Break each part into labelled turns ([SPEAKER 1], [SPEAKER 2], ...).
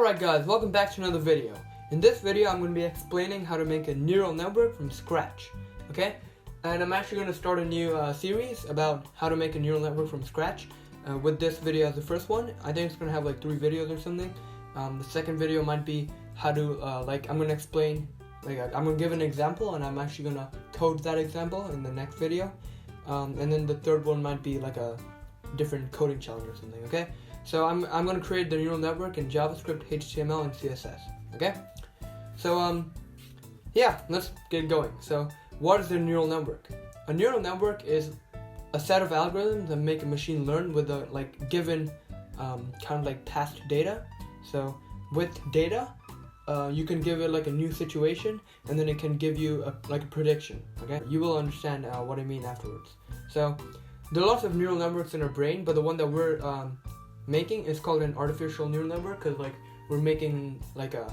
[SPEAKER 1] Alright guys, welcome back to another video. In this video I'm going to be explaining how to make a neural network from scratch. Okay? And I'm actually going to start a new series about how to make a neural network from scratch. With this video as the first one. I think it's going to have like 3 videos or something. The second video might be how to, I'm going to explain, I'm going to give an example and I'm actually going to code that example in the next video. And then the third one might be like a different coding challenge or something, okay? So I'm going to create the neural network in JavaScript, HTML, and CSS, okay? So, yeah, let's get going. So, what is a neural network? A neural network is a set of algorithms that make a machine learn with a given kind of like past data. So, with data, you can give it like a new situation, and then it can give you a prediction, okay? You will understand what I mean afterwards. So, there are lots of neural networks in our brain, but the one that we're making is called an artificial neural network, because we're making like a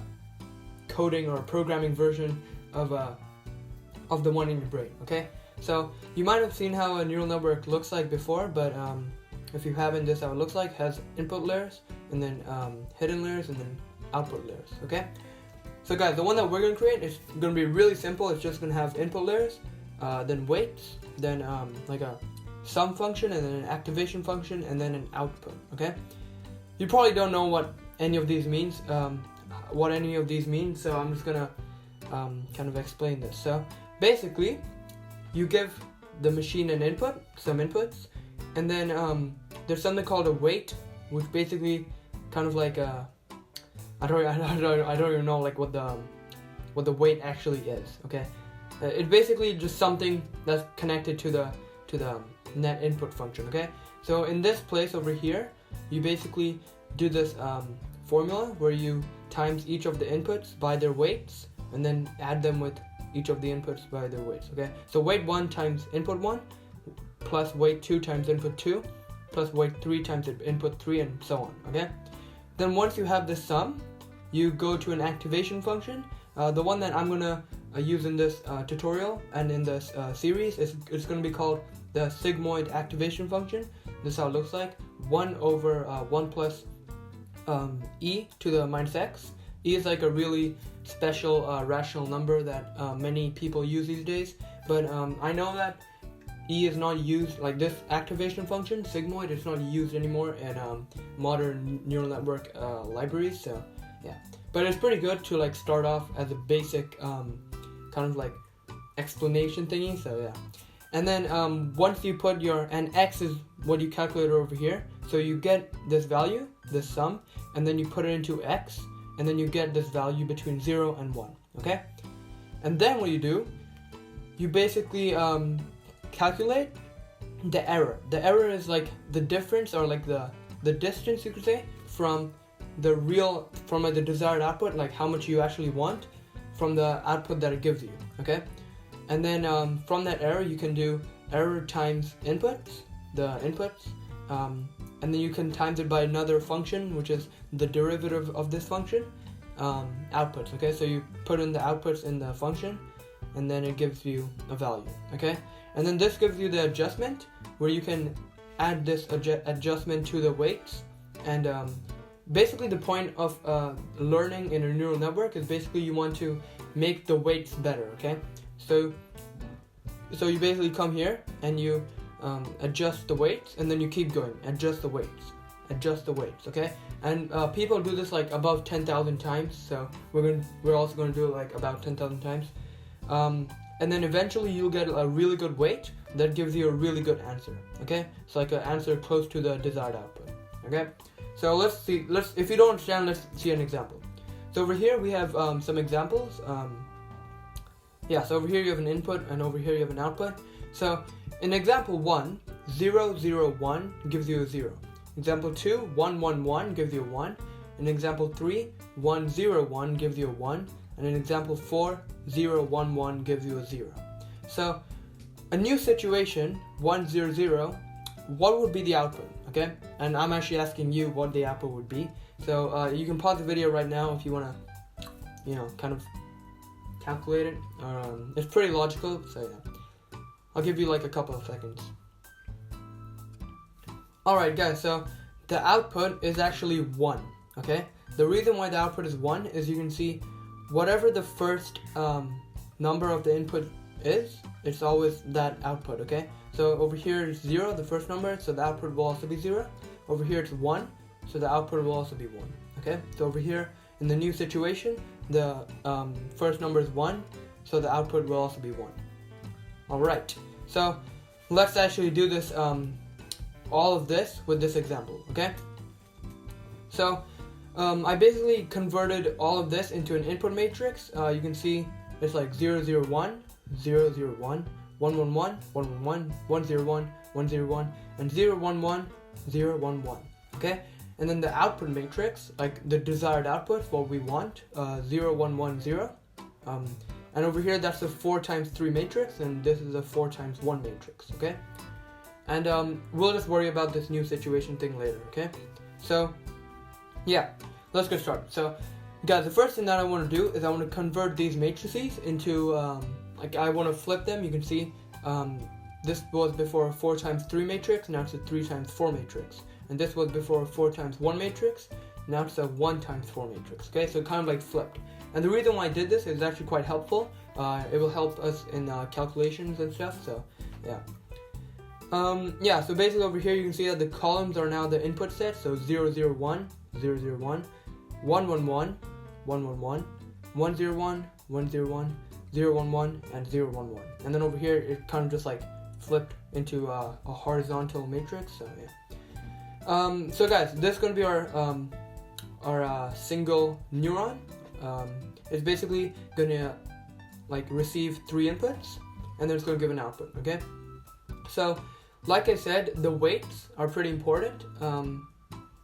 [SPEAKER 1] coding or a programming version of the one in your brain, okay? So you might have seen how a neural network looks like before, but if you haven't, this is how it looks like. It has input layers, and then hidden layers, and then output layers, okay? So guys, the one that we're going to create is going to be really simple. It's just going to have input layers, then weights, then like a sum function, and then an activation function, and then an output, okay? You probably don't know what any of these means, so I'm just gonna kind of explain this. So basically, you give the machine an input, some inputs, and then there's something called a weight, which basically kind of like I don't even know like what the weight actually is, okay? It's basically just something that's connected to the net input function, okay? So in this place over here, you basically do this formula where you times each of the inputs by their weights, and then add them with each of the inputs by their weights, okay? So weight 1 times input 1, plus weight 2 times input 2, plus weight 3 times input 3, and so on, okay? Then once you have this sum, you go to an activation function. The one that I'm gonna use in this tutorial and in this series it's gonna be called the sigmoid activation function. This is how it looks like. 1 over 1 plus e to the minus x. E is like a really special rational number that many people use these days. But I know that e is not used, like this activation function, sigmoid, it's not used anymore in modern neural network libraries. So yeah. But it's pretty good to like start off as a basic kind of like explanation thingy, so yeah. And then once you put and x is what you calculate over here, so you get this value, this sum, and then you put it into x, and then you get this value between 0 and 1, okay? And then what you do, you basically calculate the error. The error is like the difference, or like the distance, you could say, from the desired output, like how much you actually want from the output that it gives you, okay? And then from that error, you can do error times inputs, and then you can times it by another function, which is the derivative of this function, outputs, okay? So you put in the outputs in the function, and then it gives you a value, okay? And then this gives you the adjustment, where you can add this adjustment to the weights. And basically the point of learning in a neural network is basically you want to make the weights better, okay? So you basically come here and you adjust the weights, and then you keep going, adjust the weights, okay? And people do this like above 10,000 times, so we're also going to do it like about 10,000 times. And then eventually you'll get a really good weight that gives you a really good answer, okay? It's like an answer close to the desired output, okay? So let's if you don't understand, let's see an example. So over here we have some examples. So over here you have an input, and over here you have an output. So in example 1, 0, 0, 1 gives you a 0. Example 2, 1, 1, 1 gives you a 1. In example 3, 1, 0, 1 gives you a 1. And in example 4, 0, 1, 1 gives you a 0. So a new situation, 1, 0, 0, what would be the output, okay? And I'm actually asking you what the output would be. So you can pause the video right now if you want to, kind of calculate it. It's pretty logical, so yeah. I'll give you like a couple of seconds. Alright guys, so the output is actually 1, okay? the reason why the output is 1 is you can see whatever the first number of the input is, it's always that output, okay? So over here is 0, the first number, so the output will also be 0. Over here it's 1, so the output will also be 1, okay? So over here in the new situation, the first number is 1, so the output will also be 1. Alright, so let's actually do this, all of this with this example, okay? So I basically converted all of this into an input matrix. You can see it's like 0, 0, 1, 0, 0, 1, 1, 1, 1, 1, 1, 1, 1, 0, 1, 1, 0, 1, and 0, 1, 1, 0, 1, 1, okay? And then the output matrix, like the desired output, what we want, 0, 1, 1, 0. And over here, that's a 4 times 3 matrix, and this is a 4 times 1 matrix, okay? And we'll just worry about this new situation thing later, okay? So, yeah, let's get started. So, guys, the first thing that I want to do is I want to convert these matrices into, like I want to flip them. You can see this was before a 4 times 3 matrix, now it's a 3 times 4 matrix. And this was before a 4 times 1 matrix, now it's a 1 times 4 matrix, okay? So kind of like flipped. And the reason why I did this is actually quite helpful. It will help us in calculations and stuff, so yeah. Yeah, so basically over here you can see that the columns are now the input set, so 0, 0, 1, 0, 0, 1, 1, 1, 1, 1, 1, 1, 1, 0, 1, 1, 0, 1, 0, 1, 1, and 0, 1, 1. And then over here it kind of just like flipped into a horizontal matrix, so yeah. So guys, this is going to be our single neuron. It's basically going to like receive 3 inputs, and then it's going to give an output, okay? So, like I said, the weights are pretty important.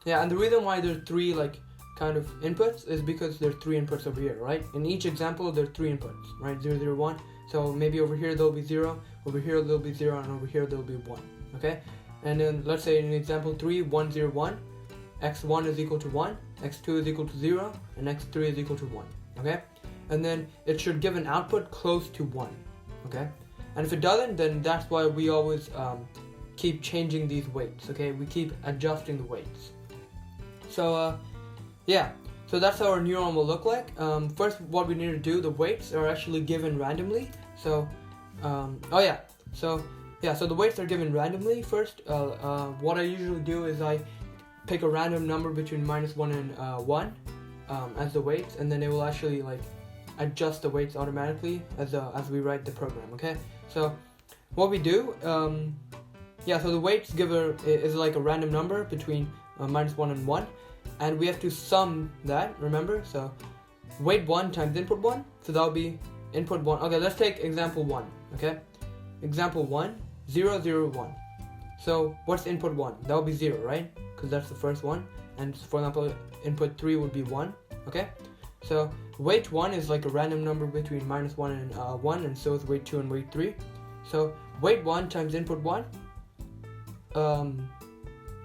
[SPEAKER 1] Yeah, and the reason why there's 3 like kind of inputs is because there's 3 inputs over here, right? In each example, there are 3 inputs, right? 0, 0, 1. So maybe over here there'll be 0, over here there'll be 0, and over here there'll be 1, okay? And then let's say in example 3, 1, 0, 1, x1 is equal to 1, x2 is equal to 0, and x3 is equal to 1, okay? And then it should give an output close to 1, okay? And if it doesn't, then that's why we always keep changing these weights, okay? We keep adjusting the weights. So, yeah, so that's how our neuron will look like. First, what we need to do, the weights are actually given randomly. So, oh yeah, so the weights are given randomly first. What I usually do is I pick a random number between -1 and 1 as the weights, and then it will actually like adjust the weights automatically as we write the program, okay? So what we do, so the weights is like a random number between -1 and 1, and we have to sum that, remember? So weight 1 times input 1, so that will be input 1. Okay, let's take example 1, okay? Example 1, 0, 0, 1. So what's input 1? That will be 0, right? Because that's the first one. And for example, input 3 would be 1, okay? So weight 1 is like a random number between -1 and 1, and so is weight 2 and weight 3. So weight 1 times input 1.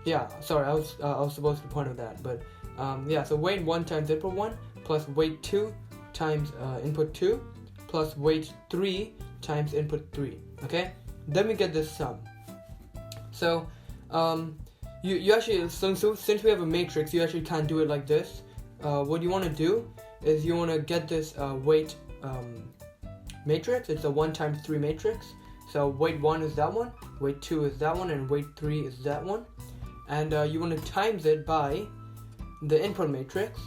[SPEAKER 1] Yeah, sorry, I was supposed to point out that, but yeah. So weight 1 times input 1 plus weight 2 times input 2 plus weight 3 times input 3. Okay, then we get this sum. So you actually, since we have a matrix, you actually can't do it like this. What you want to do is you want to get this weight matrix. It's a 1 times 3 matrix. So weight 1 is that one, weight 2 is that one, and weight 3 is that one. And you want to times it by the input matrix.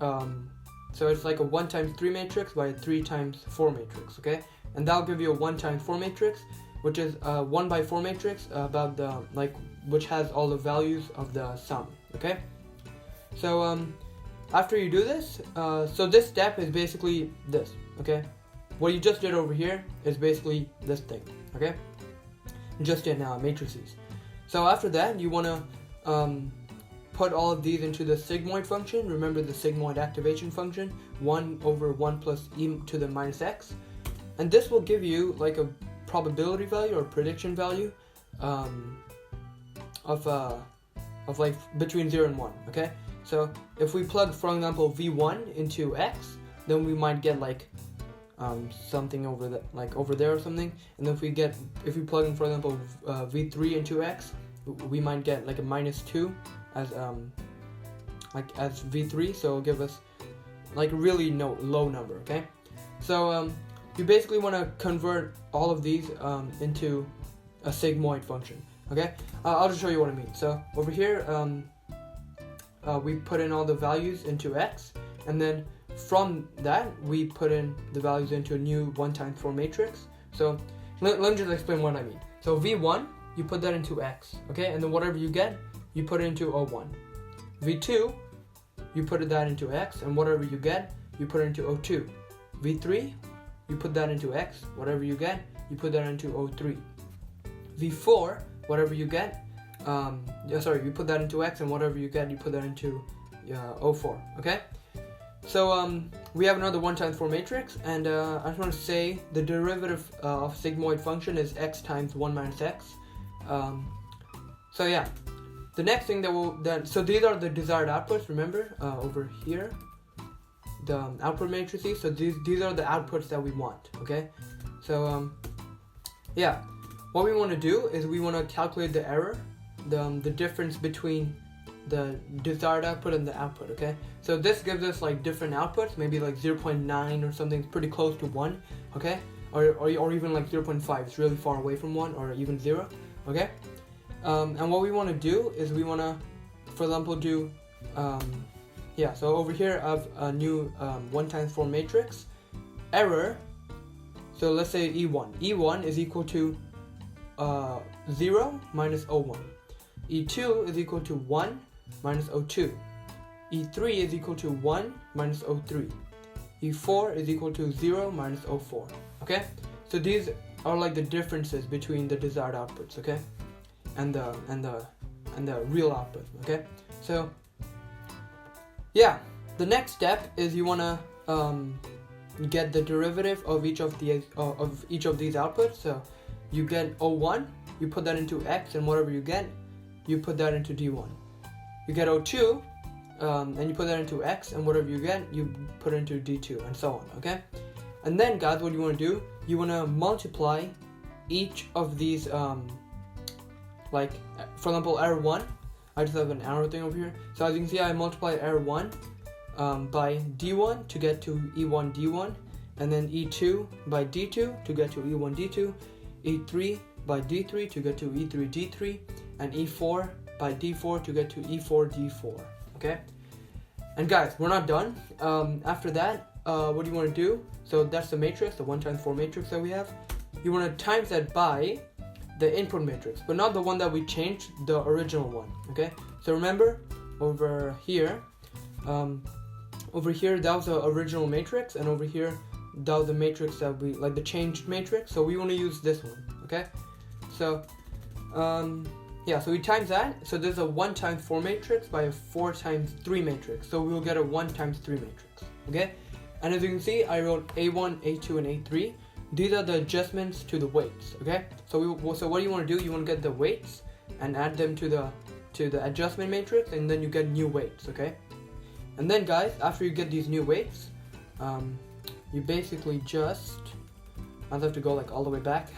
[SPEAKER 1] So it's like a 1 times 3 matrix by a 3 times 4 matrix, okay? And that'll give you a 1 times 4 matrix, which is a 1 by 4 matrix about the which has all the values of the sum, okay? So after you do this, so this step is basically this, okay? What you just did over here is basically this thing, okay? Just did now matrices. So after that, you want to put all of these into the sigmoid function. Remember the sigmoid activation function, 1 over 1 plus e to the minus x. And this will give you like a probability value or prediction value of like between 0 and 1, okay? So if we plug, for example, v1 into x, then we might get like something over that, like over there or something. And then if we plug in, for example, v3 into x, we might get like a -2 as like as v3, so it'll give us like a really low number. Okay, so you basically want to convert all of these into a sigmoid function. Okay, I'll just show you what I mean. So over here, we put in all the values into x, and then from that we put in the values into a new 1 times 4 matrix. So let me just explain what I mean. So v1, you put that into x, okay, and then whatever you get, you put it into O1. v2, you put that into x, and whatever you get, you put it into O2. v3, you put that into x, whatever you get, you put that into O3. v4, whatever you get, you put that into x, and whatever you get, you put that into O4. Okay, so we have another 1 times 4 matrix, and I just want to say the derivative of sigmoid function is x times 1 minus x. So yeah, the next thing so these are the desired outputs. Remember, over here, the output matrices. So these are the outputs that we want. Okay, so yeah, what we want to do is we want to calculate the error, the difference between the desired output and the output. Okay, so this gives us like different outputs, maybe like 0.9 or something pretty close to 1. Okay, or even like 0.5, it's really far away from 1, or even 0. Okay, and what we want to do is we want to, for example, do so over here I have a new 1 times 4 matrix error. So let's say E1 is equal to 0 minus O1. E2 is equal to 1 minus O2. E3 is equal to 1 minus O3. E4 is equal to 0 minus O4. Okay, so these are like the differences between the desired outputs, okay, and the real output. Okay, so yeah, the next step is you want to get the derivative of each of these outputs. So you get O1, you put that into x, and whatever you get, you put that into D1. You get O2, and you put that into x, and whatever you get, you put it into D2, and so on. Okay, and then guys, what you want to do, you want to multiply each of these, like for example, error 1. I just have an arrow thing over here. So as you can see, I multiplied error 1 by D1 to get to E1 D1, and then E2 by D2 to get to E1 D2, E3 by D3 to get to E3 D3, and E4 by D4 to get to E4 D4. Okay, and guys, we're not done. After that, what do you want to do? So that's the matrix, the 1 times 4 matrix that we have. You want to times that by the input matrix, but not the one that we changed, the original one. Okay, so remember, over here that was the original matrix, and over here that was the matrix that we, like the changed matrix, so we want to use this one. Okay, so so we times that. So there's a 1 times 4 matrix by a 4 times 3 matrix, so we will get a 1 times 3 matrix. Okay, and as you can see, I wrote A1, A2, and A3. These are the adjustments to the weights. Okay, so what do you want to do? You want to get the weights and add them to the adjustment matrix, and then you get new weights. Okay, and then guys, after you get these new weights, you basically just, I have to go like all the way back.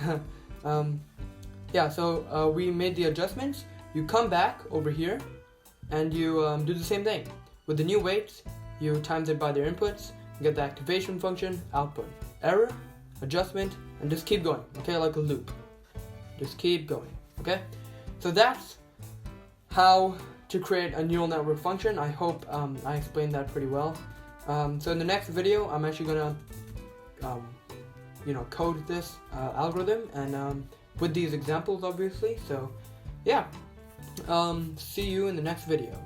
[SPEAKER 1] So we made the adjustments. You come back over here, and you do the same thing with the new weights. You times it by their inputs, get the activation function, output, error, adjustment, and just keep going. Okay, like a loop. Just keep going. Okay, so that's how to create a neural network function. I hope I explained that pretty well. So in the next video, I'm actually gonna code this algorithm, and with these examples, obviously. So yeah, see you in the next video.